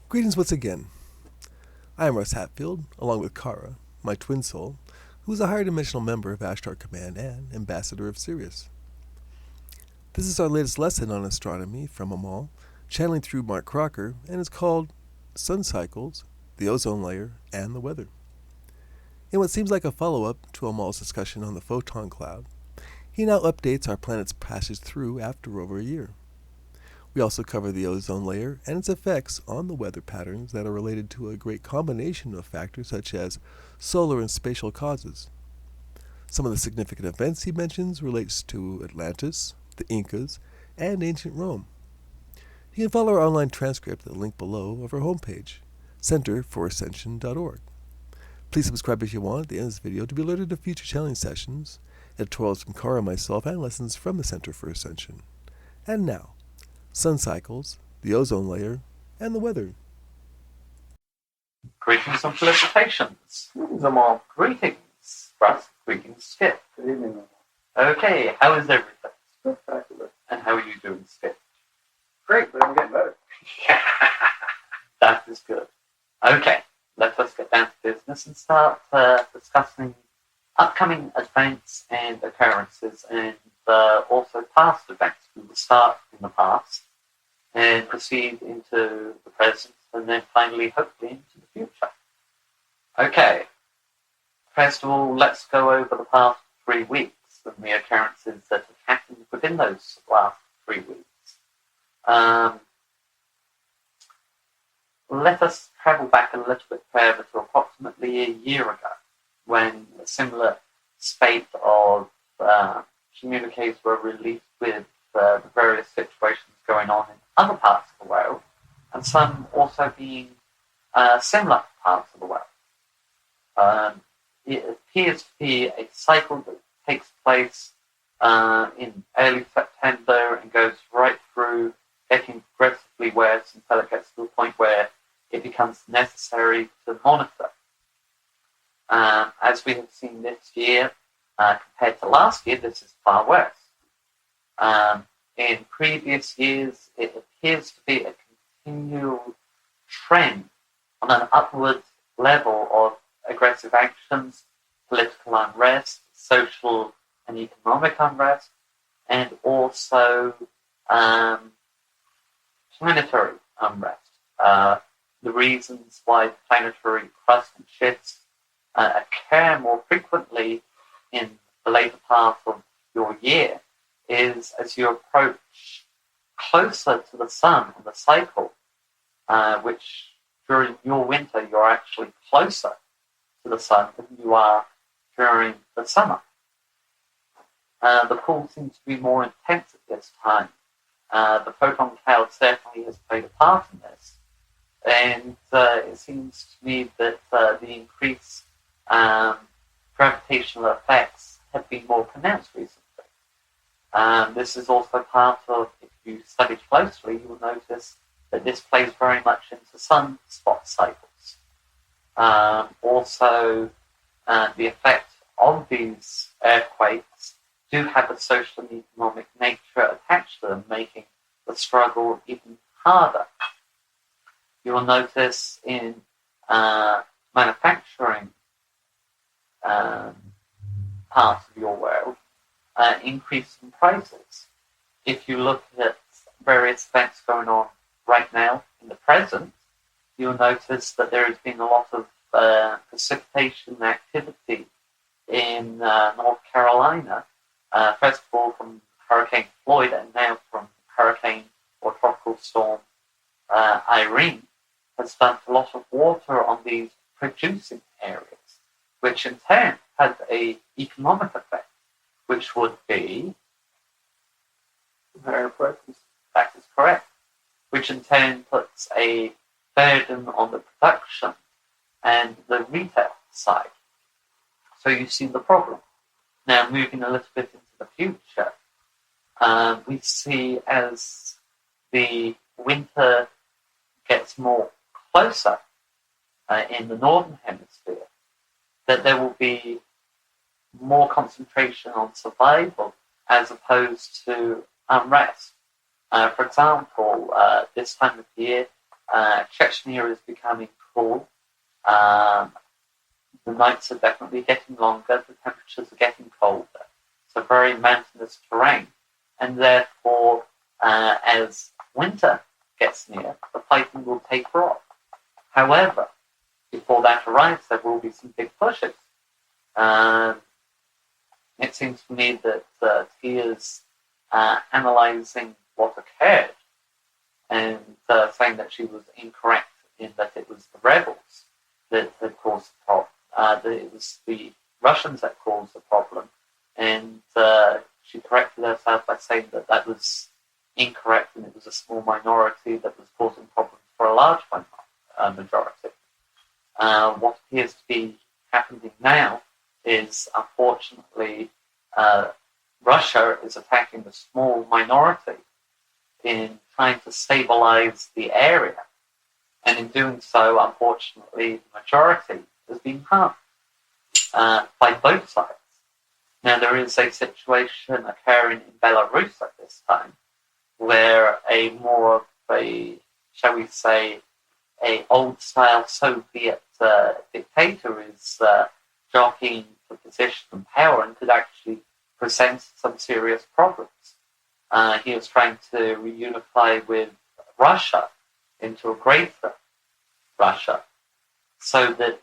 Greetings once again. I am Russ Hatfield, along with Kara, my twin soul, who is a higher dimensional member of Ashtar Command and Ambassador of Sirius. This is our latest lesson on astronomy from Omal, channeling through Mark Crocker, and is called Sun Cycles, the Ozone Layer, and the Weather. In what seems like a follow-up to Omal's discussion on the photon cloud, he now updates our planet's passage through after over a year. We also cover the ozone layer and its effects on the weather patterns that are related to a great combination of factors such as solar and spatial causes. Some of the significant events he mentions relates to Atlantis, the Incas, and ancient Rome. You can follow our online transcript at the link below of our homepage, centerforascension.org. Please subscribe if you want at the end of this video to be alerted to future channeling sessions, editorials from Kara and myself, and lessons from the Center for Ascension. And now, sun cycles, the ozone layer, and the weather. Greetings and felicitations. Greetings, Omal. Greetings, Russ. Greetings, Skip. Good evening, Okay, how is everything? Spectacular. And how are you doing, Skip? Great, but I'm getting better. That is good. Okay, let us get down to business and start discussing upcoming events and occurrences, and also past events. We will start in the past and proceed into the present, and then finally, hopefully, into the future. Okay. First of all, let's go over the past 3 weeks and the occurrences that have happened within those last 3 weeks. Let us travel back a little bit further to approximately a year ago, when a similar spate of communiques were released with the various situations going on in other parts of the world, and some also being similar parts of the world. It appears to be a cycle that takes place in early September and goes right through, getting progressively worse until it gets to the point where it becomes necessary to monitor. As we have seen this year, compared to last year, this is far worse. In previous years, it appears to be a continual trend on an upward level of aggressive actions, political unrest, social and economic unrest, and also planetary unrest. The reasons why planetary crust and shifts occur more frequently in the later part of your year is as you approach closer to the sun and the cycle, which during your winter you're actually closer to the sun than you are during the summer. The pull seems to be more intense at this time. The photon cloud certainly has played a part in this, and it seems to me that the increased gravitational effects have been more pronounced recently. This is also part of, if you study closely, you will notice that this plays very much into sunspot cycles. Also, the effect of these earthquakes do have a social and economic nature attached to them, making the struggle even harder. You will notice in manufacturing parts of your world, increase in prices. If you look at various events going on right now in the present, you'll notice that there has been a lot of precipitation activity in North Carolina, first of all from Hurricane Floyd and now from Hurricane or Tropical Storm Irene, has dumped a lot of water on these producing areas, which in turn has an economic effect, which would be Higher prices. that is correct, which in turn puts a burden on the production and the retail side. So you see the problem. Now, moving a little bit into the future, we see as the winter gets more closer in the northern hemisphere, that there will be more concentration on survival as opposed to unrest. For example, this time of year, Chechnya is becoming cool. The nights are definitely getting longer. The temperatures are getting colder. It's a very mountainous terrain. And therefore, as winter gets near, the fighting will taper off. However, before that arrives, there will be some big pushes. It seems to me that he is analysing what occurred and saying that she was incorrect in that it was the rebels that had caused the problem, that it was the Russians that caused the problem, and she corrected herself by saying that that was incorrect and it was a small minority that was causing problems for a large majority. What appears to be happening now is, unfortunately, Russia is attacking the small minority in trying to stabilize the area. And in doing so, unfortunately, the majority has been harmed by both sides. Now, there is a situation occurring in Belarus at this time where a more of a, shall we say, a old-style Soviet dictator is jockeying for position and power and could actually present some serious problems. He is trying to reunify with Russia into a greater Russia so that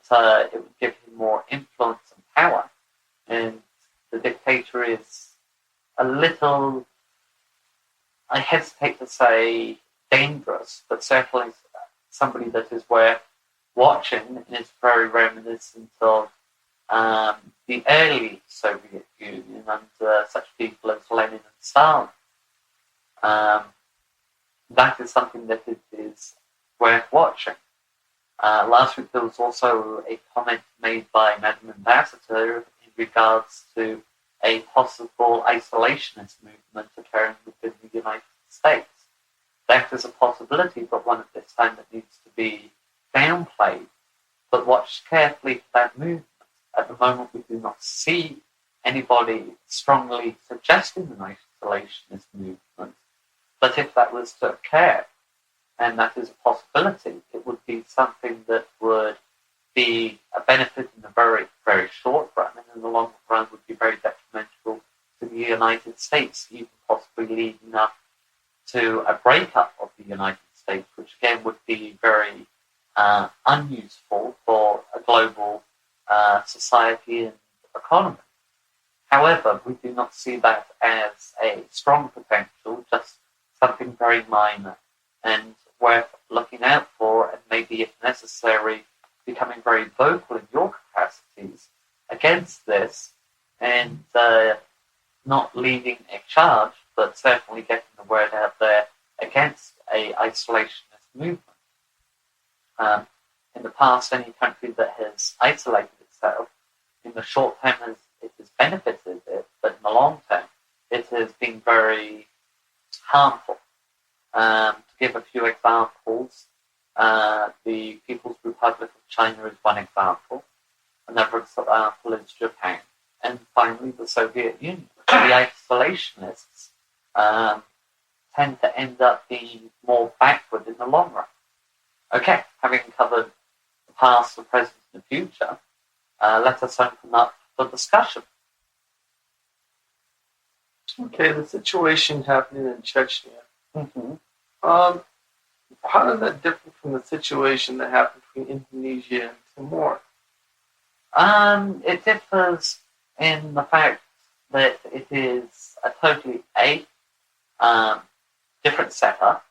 it would give him more influence and power. And the dictator is a little, I hesitate to say dangerous, but certainly somebody that is worth watching and is very reminiscent of the early Soviet Union under such people as Lenin and Stalin. That is something that is worth watching. Last week there was also a comment made by Madam Ambassador in regards to a possible isolationist movement occurring within the United States. That is a possibility, but one at this time that needs to be downplayed. But watch carefully for that movement. At the moment, we do not see anybody strongly suggesting an isolationist movement. But if that was to occur, and that is a possibility, it would be something that would be a benefit in the very, very short run, and in the long run would be very detrimental to the United States, even possibly leading up to a breakup of the United States, which again would be very unuseful for a global society and economy. However, we do not see that as a strong potential, just something very minor and worth looking out for, and maybe, if necessary, becoming very vocal in your capacities against this, and not leading a charge, but certainly getting the word out there against a isolationist movement. In the past, any country that has isolated itself, in the short term, it has benefited it, but in the long term, it has been very harmful. To give a few examples, the People's Republic of China is one example. Another example is Japan. And finally, the Soviet Union. The isolationists tend to end up being more backward in the long run. Okay, having covered the past, the present, and the future, let us open up for discussion. Okay, the situation happening in Chechnya. Mm-hmm. How does that differ from the situation that happened between Indonesia and Timor? It differs in the fact that it is a totally different setup.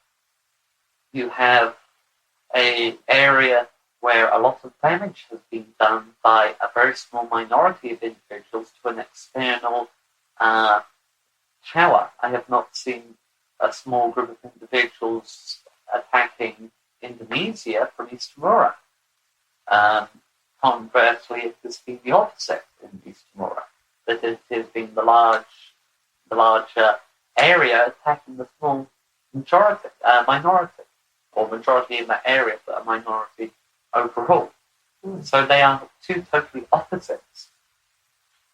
You have an area where a lot of damage has been done by a very small minority of individuals to an external power. I have not seen a small group of individuals attacking Indonesia from East Timor. Conversely, it has been the opposite in East Timor, that it has been the larger area attacking the small minority, or majority in that area, but a minority overall. So they are two totally opposites.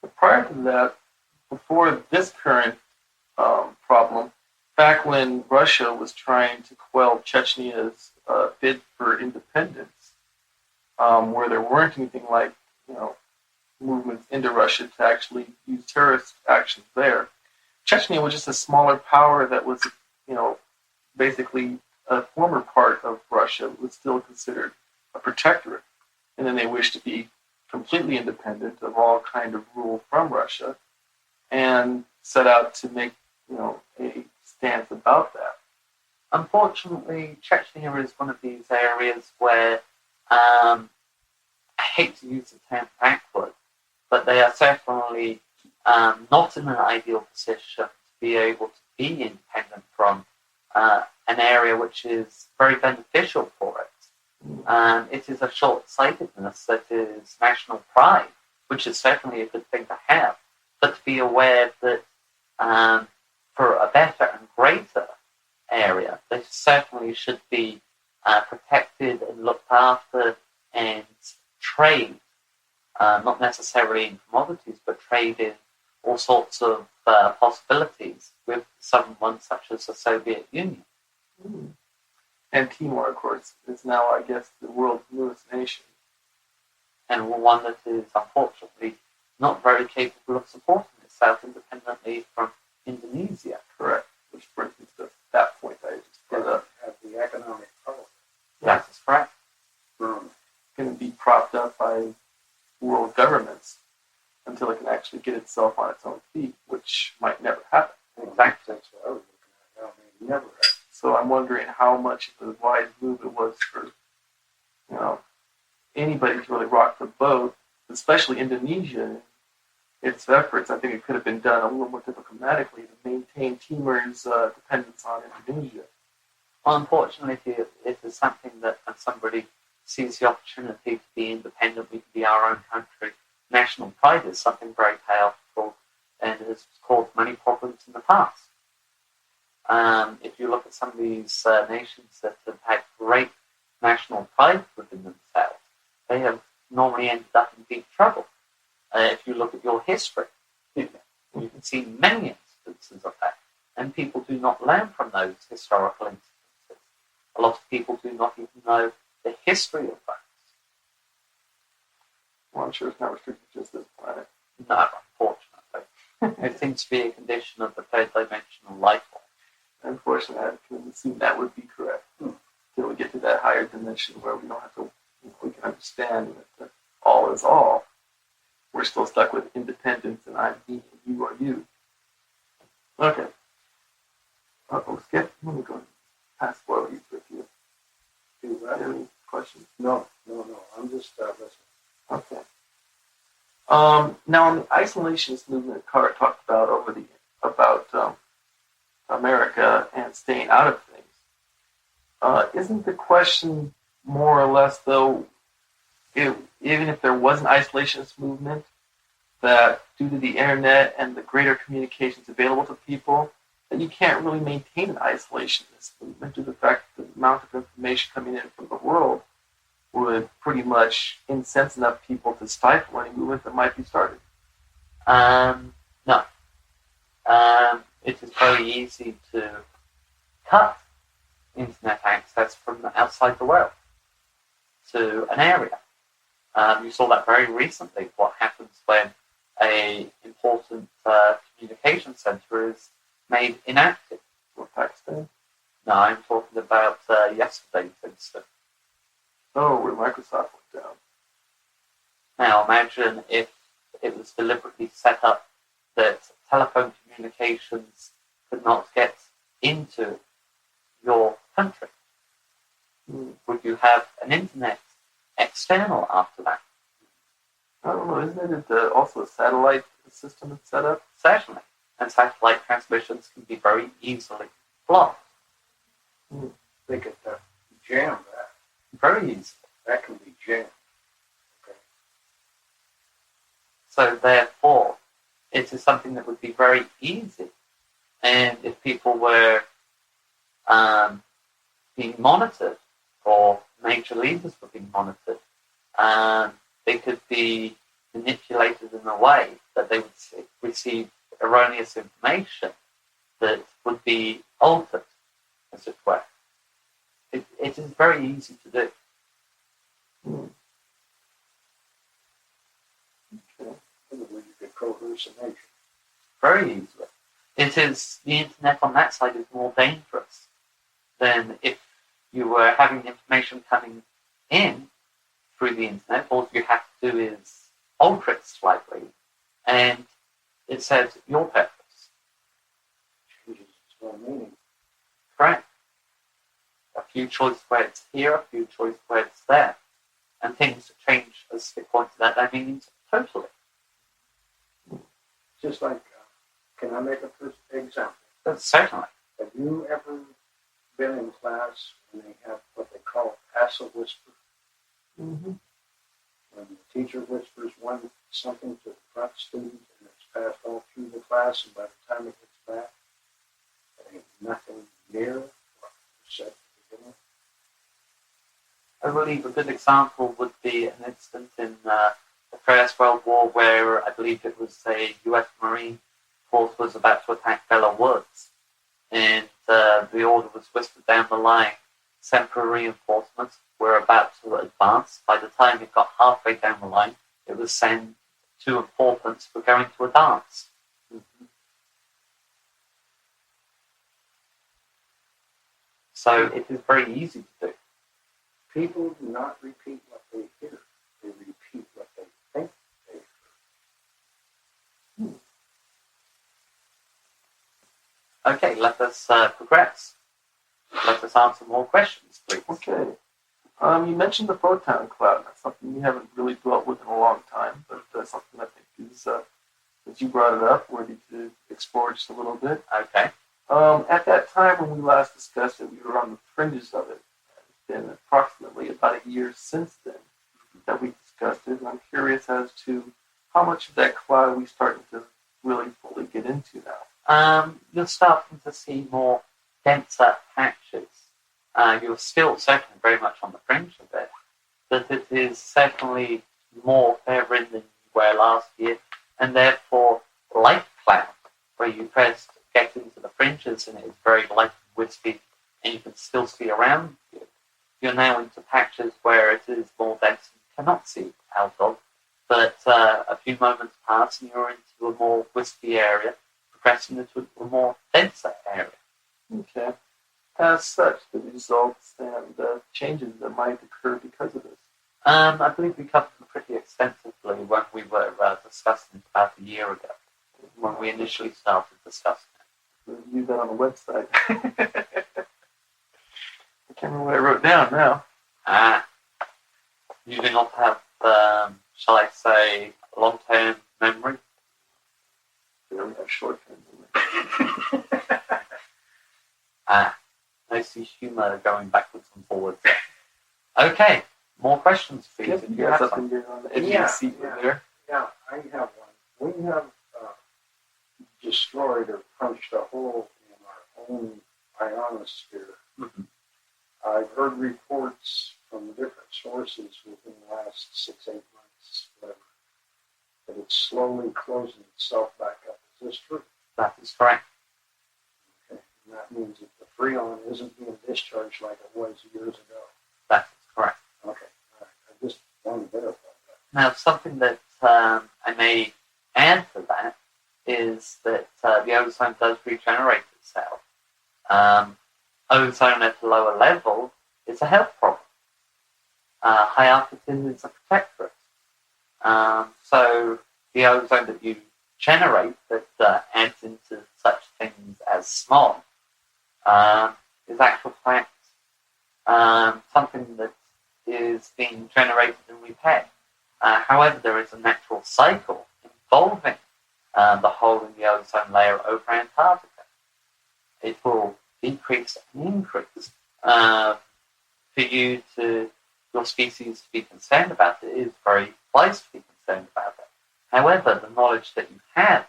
But prior to that, before this current problem, back when Russia was trying to quell Chechnya's bid for independence, where there weren't anything like, movements into Russia to actually use terrorist actions there. Chechnya was just a smaller power that was, basically a former part of Russia, was still considered a protectorate. And then they wished to be completely independent of all kind of rule from Russia and set out to make, a stance about that. Unfortunately, Chechnya is one of these areas where I hate to use the term backward, but they are certainly not in an ideal position to be able to be independent from an area which is very beneficial for it. It is a short-sightedness that is national pride, which is certainly a good thing to have, but to be aware that for a better and greater area, they certainly should be protected and looked after and trade, not necessarily in commodities, but trade in all sorts of possibilities with someone such as the Soviet Union. Mm. And Timor, of course, is now, I guess, the world's newest nation. And one that is unfortunately not very capable of supporting itself independently from Indonesia. Correct. Which brings me to that point I just brought up. Have the economic power. Yes, that's correct. Going to be propped up by world governments until it can actually get itself on its own feet, which might never happen. Exactly. That's what I was looking at. Now, maybe never. So I'm wondering how much of a wise move it was for, anybody to really rock the boat, especially Indonesia. Its efforts, I think it could have been done a little more diplomatically to maintain Timor's dependence on Indonesia. Well, unfortunately, it is something that when somebody sees the opportunity to be independent, we can be our own country. National pride is something very powerful and has caused many problems in the past. If you look at some of these nations that have had great national pride within themselves, they have normally ended up in deep trouble. If you look at your history, you can see many instances of that, and people do not learn from those historical instances. A lot of people do not even know the history of those. Well, I'm sure it's not restricted to just this planet. No, unfortunately. It seems to be a condition of the third dimensional life form. Unfortunately, I can assume that would be correct. Until we get to that higher dimension where we don't have to, we can understand that all is all. We're still stuck with independence, and I'm me, and you are you. Okay. Skip, let me go pass forward these with you. Do you have any questions? No. I'm just listening. Okay. Now, in the isolationist movement Carr talked about about America and staying out of things, isn't the question more or less, though, even if there was an isolationist movement, that due to the internet and the greater communications available to people, that you can't really maintain an isolationist movement due to the fact that the amount of information coming in from the world would pretty much incense enough people to stifle any movement that might be started. No. It is very easy to cut internet access from outside the world to an area. You saw that very recently, what happens when an important communication center is made inactive. Or Pakistan? No, I'm talking about yesterday's incident. Oh, where Microsoft went down. Now imagine if it was deliberately set up that telephone communications could not get into your country. Would you have an internet external after that? I don't know, isn't it also a satellite system that's set up? Certainly. And satellite transmissions can be very easily blocked. They could jam that. Very easily. That can be jammed. Okay. So therefore, it is something that would be very easy. And if people were being monitored, or major leaders were being monitored, they could be manipulated in a way that they would receive erroneous information that would be altered, as it were. It is very easy to do. Okay. Otherwise, you get co-hallucination. Very easily. It is, the internet on that side is more dangerous than if you were having information coming in through the internet. All you have to do is alter it slightly, and it says your purpose. Changes its whole meaning. Correct. A few choice words here, a few choice words there. And things change, as they pointed out, their meanings totally. Just like, can I make a first example? But certainly. Have you ever been in class when they have what they call a passive whisper? Mm-hmm. When the teacher whispers something to the front student and it's passed all through the class, and by the time it gets back, there ain't nothing near what was said to begin with. I believe a good example would be an incident in the First World War where I believe it was a U.S. Marine force was about to attack Bella Woods. And the order was whispered down the line. Semper reinforcements were about to advance. By the time it got halfway down the line, it was sent 2 importance were going to a dance. Mm-hmm. So it is very easy to do. People do not repeat what they hear. They repeat what they think they heard. Okay, let us progress. Let us answer more questions, please. Okay. You mentioned the photon cloud. That's something you haven't really dwelt with in a long time, but something I think is, that you brought it up, worthy to explore just a little bit. Okay. At that time when we last discussed it, we were on the fringes of it. It's been approximately about a year since then that we discussed it, and I'm curious as to how much of that cloud are we starting to really fully get into now. You're starting to see more denser patches. You're still certainly very much on the fringe of it, but it is certainly more favoring than you were last year, and therefore light cloud, where you first get into the fringes and it is very light and wispy, and you can still see around you. You're now into patches where it is more dense and you cannot see out of, but a few moments pass and you're into a more wispy area, progressing into a more denser area. Okay. As such, the results and changes that might occur because of this. I believe we covered them pretty extensively when we were discussing it about a year ago, when we initially started discussing it. We'll view that on the website. I can't remember what I wrote down now. You do not have, shall I say, long-term memory? We only have short-term memory. I see humour going backwards and forwards there. Okay, more questions, please. Yep, if you you got have something some. there on the edge of the seat right there. Yeah, I have one. We have destroyed or punched a hole in our own ionosphere. Mhm. I've heard reports from different sources within the last 6-8 months, whatever, that it's slowly closing itself back up. Is this true? That is correct. Okay. And that means that the freon isn't being discharged like it was years ago. That is correct. Okay. All right. I just wanted to verify that. Now, something that I may add to that is that the ozone does regenerate itself. Ozone at a lower level is a health problem. High altitude is a protectorate. So the ozone that you generate that adds into such things as smog is actual fact something that is being generated and repaired. However, there is a natural cycle involving the hole in the ozone layer over Antarctica. It will decrease and increase. For your species to be concerned about it is very wise to be concerned about it. However, the knowledge that you have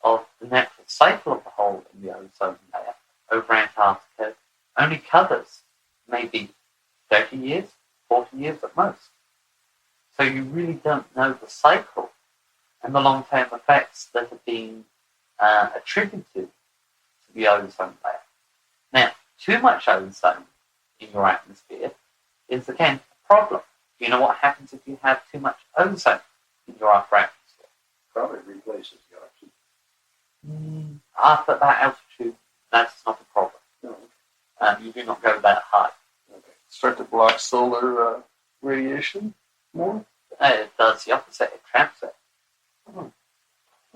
of the natural cycle of the hole in the ozone layer over Antarctica only covers maybe 30 years, 40 years at most. So you really don't know the cycle and the long-term effects that are being attributed to the ozone layer. Now, too much ozone in your atmosphere is, again, a problem. You know what happens if you have too much ozone in your upper atmosphere? Probably replaces the oxygen. After that altitude, that's not a problem. No. You do not go that high. Okay. Start to block solar radiation more. It does the opposite. It traps it.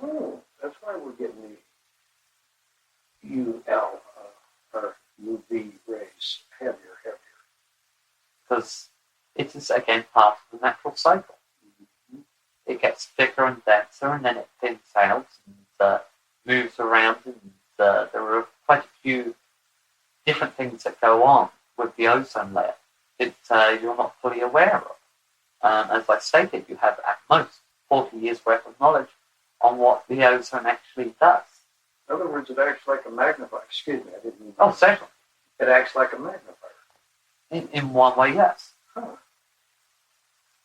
Oh, that's why we're getting the UL or UV rays heavier. Because it is, again, part of the natural cycle. It gets thicker and denser, and then it thins out and moves around, and there are quite a few different things that go on with the ozone layer that you're not fully aware of. As I stated, you have at most 40 years worth of knowledge on what the ozone actually does. In other words, it acts like a magnifier. Excuse me, I didn't mean Oh, certainly. It acts like a magnifier. In one way, yes. Huh.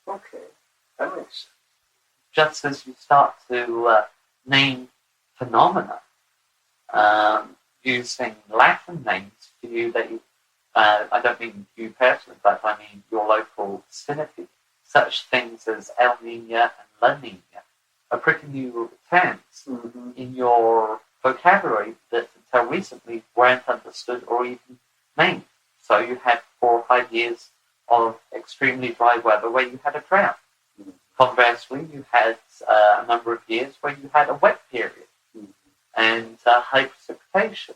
Okay, that makes sense. Just as you start to name phenomena using Latin names for you that you, I don't mean you personally, but I mean your local vicinity, such things as El Niño and La Niña are pretty new terms in your vocabulary that until recently weren't understood or even named. So you had 4 or 5 years of extremely dry weather where you had a drought. Conversely, you had a number of years where you had a wet period and high precipitation.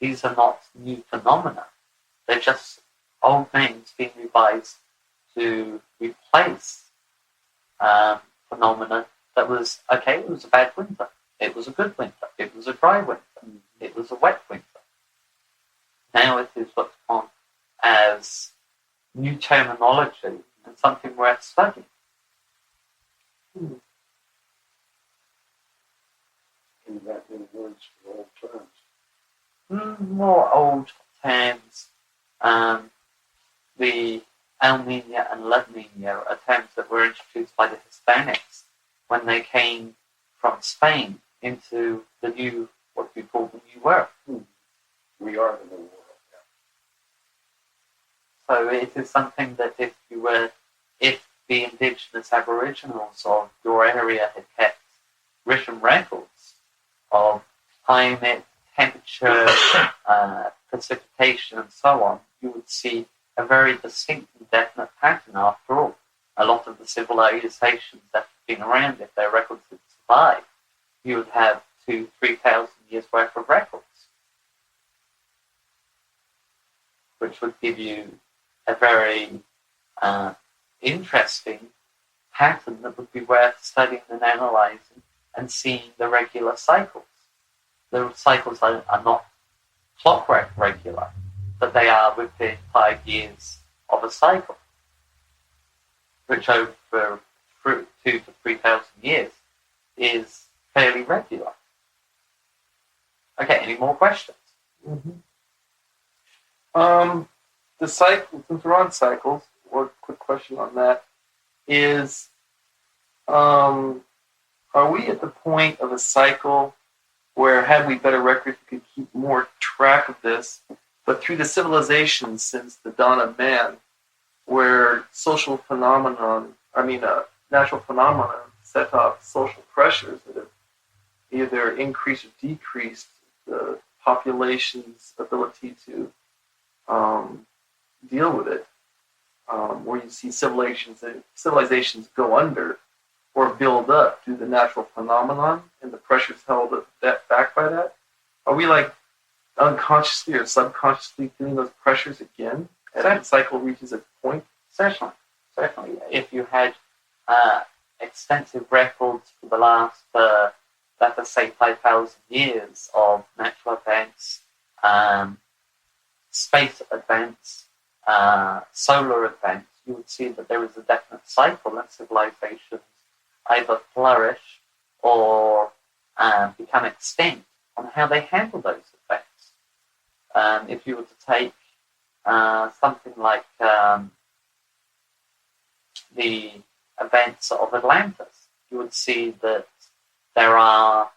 These are not new phenomena. They're just old names being revised to replace phenomena that was, okay, it was a bad winter. It was a good winter. It was a dry winter. It was a wet winter. Now it is what's on as new terminology and something worth studying. Inventing words for old terms. More old terms. The El Niño and La Niña are terms that were introduced by the Hispanics when they came from Spain into the new, what we call the New World. We are the new world. So it is something that if the indigenous aboriginals of your area had kept written records of climate, temperature, precipitation, and so on, you would see a very distinct and definite pattern after all. A lot of the civilizations that have been around, if their records had survived, you would have 2,000-3,000 years worth of records, which would give you a very interesting pattern that would be worth studying and analyzing and seeing the regular cycles. The cycles are not clockwork regular, but they are within 5 years of a cycle, which over 2,000 to 3,000 years is fairly regular. Okay, any more questions? The cycle, since we're on cycles, one quick question on that is, are we at the point of a cycle where, had we better records, we could keep more track of this, but through the civilizations since the dawn of man, where natural phenomenon set off social pressures that have either increased or decreased the population's ability to deal with it, where you see civilizations go under or build up due to the natural phenomenon and the pressures held back by that? Are we like unconsciously or subconsciously feeling those pressures again as the cycle reaches a point? Certainly. If you had extensive records for the last, let us say, 5,000 years of natural events, space events, solar events, you would see that there is a definite cycle and civilizations either flourish or become extinct on how they handle those effects. If you were to take something like the events of Atlantis, you would see that there are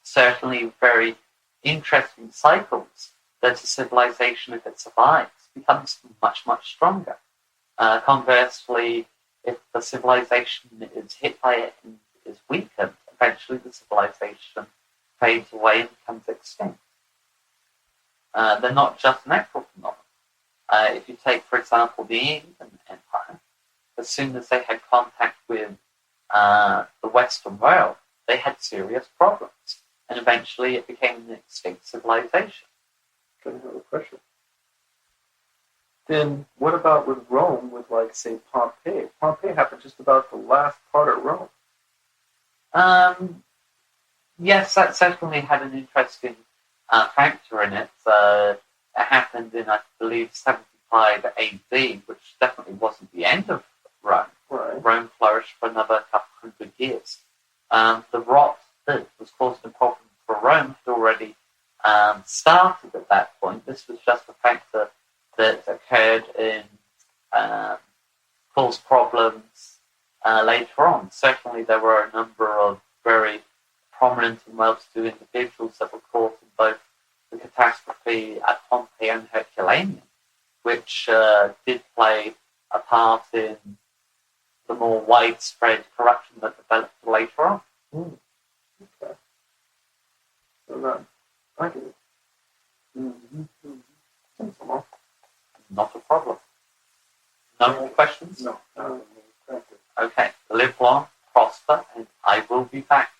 certainly very interesting cycles that a civilization, if it survives, becomes much, much stronger. Conversely, if the civilization is hit by it and is weakened, eventually the civilization fades away and becomes extinct. They're not just natural phenomena. If you take, for example, the Incan Empire, as soon as they had contact with the Western world, they had serious problems, and eventually it became an extinct civilization. Couldn't have a question. Then what about with Rome, with like, say, Pompeii? Pompeii happened just about the last part of Rome. Yes, that certainly had an interesting factor in it. It happened in, I believe, 75 AD, which definitely wasn't the end of Rome. Right. Rome flourished for another couple hundred years. The rot that was causing a problem for Rome had already started at that point. This was just a factor that occurred and caused problems later on. Certainly there were a number of very prominent and well-to-do individuals that were caught in both the catastrophe at Pompeii and Herculaneum, which did play a part in the more widespread corruption that developed later on. Okay. So that, I get it. Thanks a lot. Not a problem. No more questions? No, thank you. Okay. Live long, prosper, and I will be back.